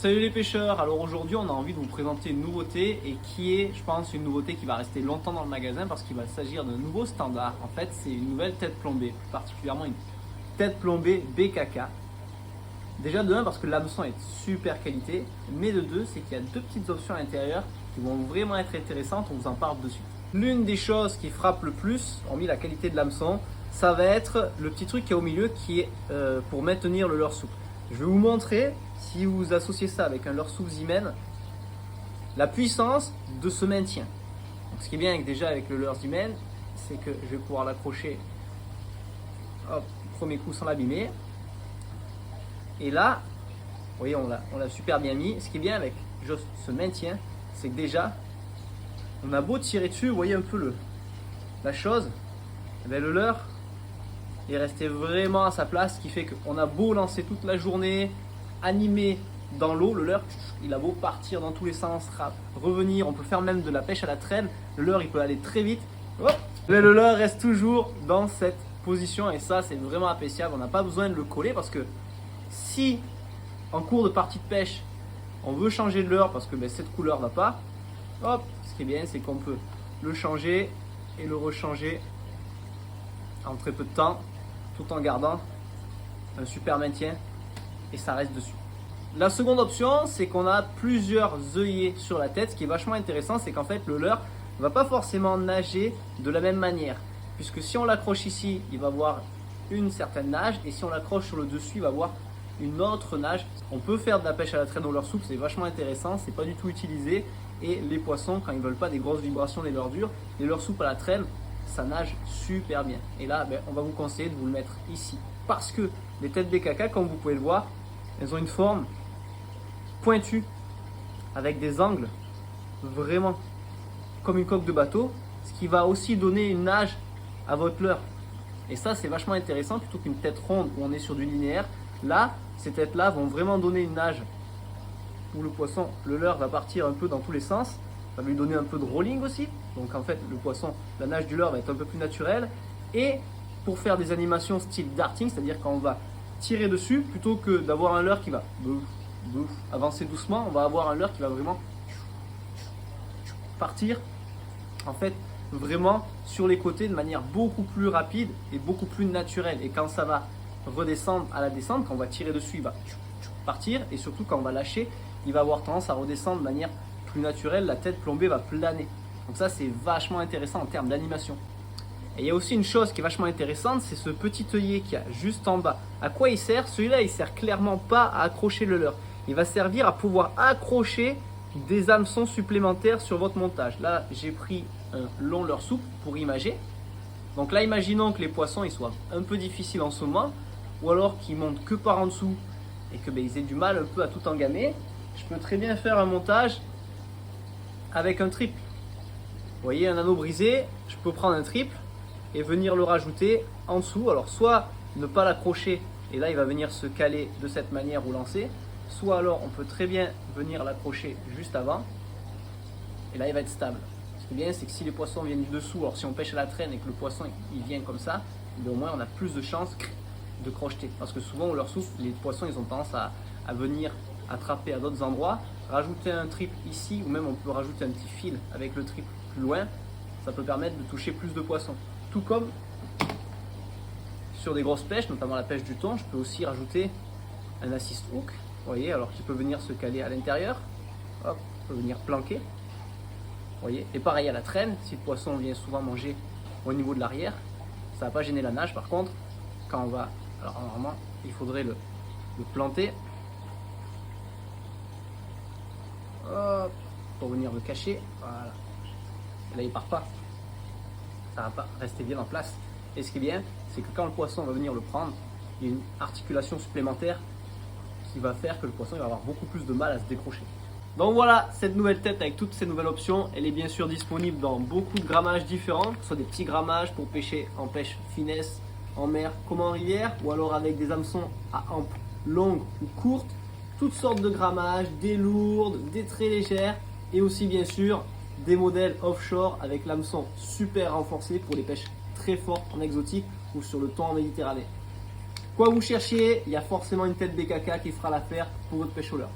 Salut les pêcheurs, alors aujourd'hui on a envie de vous présenter une nouveauté et qui est, je pense, une nouveauté qui va rester longtemps dans le magasin parce qu'il va s'agir d'un nouveau standard. En fait, c'est une nouvelle tête plombée, plus particulièrement une tête plombée BKK. Déjà de 1 parce que l'hameçon est de super qualité, mais de 2 c'est qu'il y a deux petites options à l'intérieur qui vont vraiment être intéressantes, on vous en parle de suite. L'une des choses qui frappe le plus, hormis la qualité de l'hameçon, ça va être le petit truc qui est au milieu qui est pour maintenir le leurre souple. Je vais vous montrer, si vous associez ça avec un leurre souple Zimmen, la puissance de ce maintien. Donc, ce qui est bien déjà avec le leurre Zimmen, c'est que je vais pouvoir l'accrocher premier coup sans l'abîmer. Et là, vous voyez, on l'a super bien mis. Ce qui est bien avec juste ce maintien, c'est que déjà, on a beau tirer dessus, vous voyez un peu la chose, le leurre est resté vraiment à sa place, ce qui fait qu'on a beau lancer toute la journée, animé dans l'eau, le leurre, il a beau partir dans tous les sens, revenir, on peut faire même de la pêche à la traîne, le leurre il peut aller très vite, mais le leurre reste toujours dans cette position et ça c'est vraiment appréciable, on n'a pas besoin de le coller parce que si en cours de partie de pêche on veut changer de leurre parce que cette couleur va pas, ce qui est bien c'est qu'on peut le changer et le rechanger en très peu de temps tout en gardant un super maintien et ça reste dessus. La seconde option, c'est qu'on a plusieurs œillets sur la tête. Ce qui est vachement intéressant, c'est qu'en fait le leurre ne va pas forcément nager de la même manière, puisque si on l'accroche ici, il va avoir une certaine nage, et si on l'accroche sur le dessus, il va avoir une autre nage. On peut faire de la pêche à la traîne au leurre souple, c'est vachement intéressant, c'est pas du tout utilisé, et les poissons, quand ils veulent pas des grosses vibrations des leurres durs, les leurres souples à la traîne, ça nage super bien. Et là, on va vous conseiller de vous le mettre ici, parce que les têtes BKK, comme vous pouvez le voir, elles ont une forme pointue, avec des angles vraiment comme une coque de bateau, ce qui va aussi donner une nage à votre leurre. Et ça, c'est vachement intéressant, plutôt qu'une tête ronde où on est sur du linéaire. Là, ces têtes-là vont vraiment donner une nage où le poisson, le leurre va partir un peu dans tous les sens. Ça va lui donner un peu de rolling aussi. Donc en fait, le poisson, la nage du leurre va être un peu plus naturelle. Et pour faire des animations style darting, c'est-à-dire quand on va tirer dessus, plutôt que d'avoir un leurre qui va avancer doucement, on va avoir un leurre qui va vraiment partir en fait vraiment sur les côtés de manière beaucoup plus rapide et beaucoup plus naturelle. Et quand ça va redescendre à la descente, quand on va tirer dessus, il va partir, et surtout quand on va lâcher, il va avoir tendance à redescendre de manière plus naturelle, la tête plombée va planer. Donc ça c'est vachement intéressant en termes d'animation. Et il y a aussi une chose qui est vachement intéressante, c'est ce petit œillet qu'il y a juste en bas. À quoi il sert? Celui-là, il sert clairement pas à accrocher le leurre. Il va servir à pouvoir accrocher des hameçons supplémentaires sur votre montage. Là, j'ai pris un long leurre souple pour imager. Donc là, imaginons que les poissons ils soient un peu difficiles en ce moment, ou alors qu'ils montent que par en dessous et que ils aient du mal un peu à tout engamer. Je peux très bien faire un montage avec un triple. Vous voyez, un anneau brisé, je peux prendre un triple et venir le rajouter en dessous. Alors soit ne pas l'accrocher et là il va venir se caler de cette manière ou lancer, soit alors on peut très bien venir l'accrocher juste avant et là il va être stable. Ce qui est bien, c'est que si les poissons viennent du dessous, alors si on pêche à la traîne et que le poisson il vient comme ça, au moins on a plus de chances de crocheter, parce que souvent on leur souffle, les poissons ils ont tendance à venir attraper à d'autres endroits. Rajouter un triple ici, ou même on peut rajouter un petit fil avec le triple plus loin, ça peut permettre de toucher plus de poissons. Tout comme sur des grosses pêches, notamment la pêche du thon, je peux aussi rajouter un assist hook, vous voyez, alors qu'il peut venir se caler à l'intérieur, hop, peut venir planquer, vous voyez. Et pareil à la traîne, si le poisson vient souvent manger au niveau de l'arrière, ça ne va pas gêner la nage. Par contre, quand on va, alors normalement, il faudrait le planter, hop, pour venir le cacher, voilà. Et là il part pas. Ça va pas rester bien en place. Et ce qui est bien, c'est que quand le poisson va venir le prendre, il y a une articulation supplémentaire qui va faire que le poisson va avoir beaucoup plus de mal à se décrocher. Donc voilà, cette nouvelle tête avec toutes ces nouvelles options, elle est bien sûr disponible dans beaucoup de grammages différents, que ce soit des petits grammages pour pêcher en pêche finesse, en mer comme en rivière, ou alors avec des hameçons à hampe longue ou courte, toutes sortes de grammages, des lourdes, des très légères, et aussi bien sûr des modèles offshore avec l'hameçon super renforcé pour les pêches très fortes en exotique ou sur le thon en Méditerranée. Quoi vous cherchiez, il y a forcément une tête BKK qui fera l'affaire pour votre pêche au leurre.